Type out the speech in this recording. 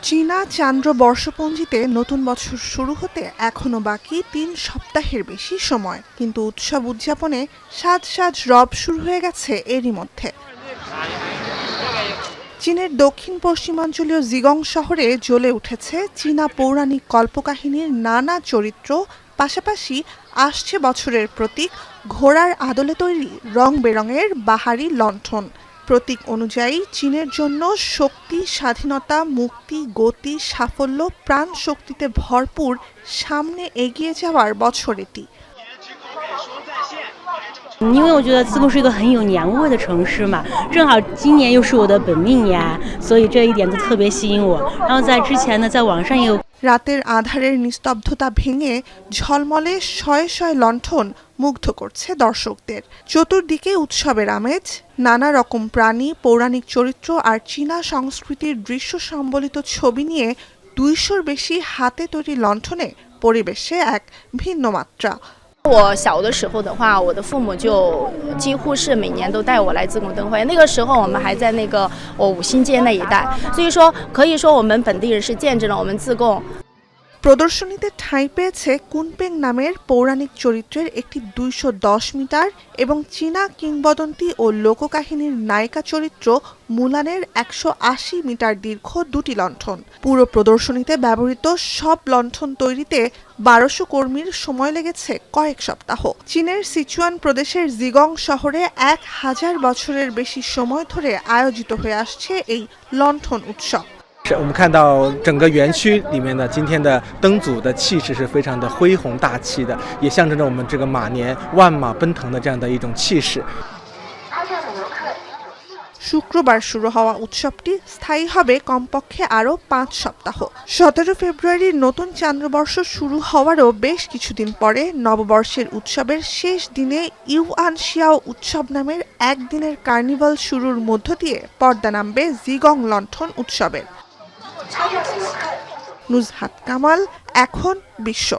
চীনা চান্দ্র বর্ষপঞ্জিতে নতুন বছর শুরু হতে এখনো বাকি ৩ সপ্তাহের বেশি সময়, কিন্তু উৎসব উদযাপনে সাজ সাজ রব শুরু হয়ে গেছে এরই মধ্যে। চীনের দক্ষিণ পশ্চিমাঞ্চলীয় জিগং শহরে জ্বলে উঠেছে চীনা পৌরাণিক কল্পকাহিনীর নানা চরিত্র, পাশাপাশি আসছে বছরের প্রতীক ঘোড়ার আদলে তৈরি রং বেরঙের বাহারি লণ্ঠন। প্রতীক অনুযায়ী চীনের জন্য শক্তি, স্বাধীনতা, মুক্তি, গতি, সাফল্য, প্রাণ শক্তিতে ভরপুর সামনে এগিয়ে যাওয়ার বছর এটি। 因为我觉得自贡是一个很有年味的城市嘛，正好今年又是我的本命年，所以这一点就特别吸引我。然后在之前呢，在网上也有 রাতের আধারের নিস্তব্ধতা ভেঙে ঝলমলে শয়ে শয়ে লণ্ঠন মুগ্ধ করছে দর্শকদের। চতুর্দিকে উৎসবের আমেজ, নানা রকম প্রাণী, পৌরাণিক চরিত্র আর চীনা সংস্কৃতির দৃশ্য সম্বলিত ছবি নিয়ে ২০০-র বেশি হাতে তৈরি লণ্ঠনে পরিবেশে এক ভিন্ন মাত্রা। 我小的时候的话，我的父母就几乎是每年都带我来自贡灯会。那个时候我们还在那个五星街那一带，所以说可以说我们本地人是见证了我们自贡。 প্রদর্শনীতে ঠাঁই পেয়েছে কুনপেং নামের পৌরাণিক চরিত্রের একটি ২১০ মিটার এবং চীনা কিংবদন্তি ও লোককাহিনীর নায়িকা চরিত্র মুলানের ১৮০ মিটার দীর্ঘ দুটি লণ্ঠন। পুরো প্রদর্শনীতে ব্যবহৃত সব লণ্ঠন তৈরিতে ১২০০ কর্মীর সময় লেগেছে কয়েক সপ্তাহ। চীনের সিচুয়ান প্রদেশের জিগং শহরে ১০০০ বছরের বেশি সময় ধরে আয়োজিত হয়ে আসছে এই লণ্ঠন উৎসব। 我们看到整个园区里面的今天的灯组的气势是非常的恢宏大气的，也象征着我们这个马年万马奔腾的这样的一种气势。শুক্রবার শুরু হওয়া উৎসবটি স্থায়ী হবে কমপক্ষে আরও ৫ সপ্তাহ। ১৭ ফেব্রুয়ারির নতুন চান্দ্রবর্ষ শুরু হওয়ারও বেশ কিছুদিন পরে নববর্ষের উৎসবের শেষ দিনে ইউয়ান শিয়াও উৎসব নামের একদিনের কার্নিভাল শুরুর মধ্য দিয়ে পর্দা নামবে জিগং লণ্ঠন উৎসবের। নুজহাত কামাল, এখন বিশ্ব।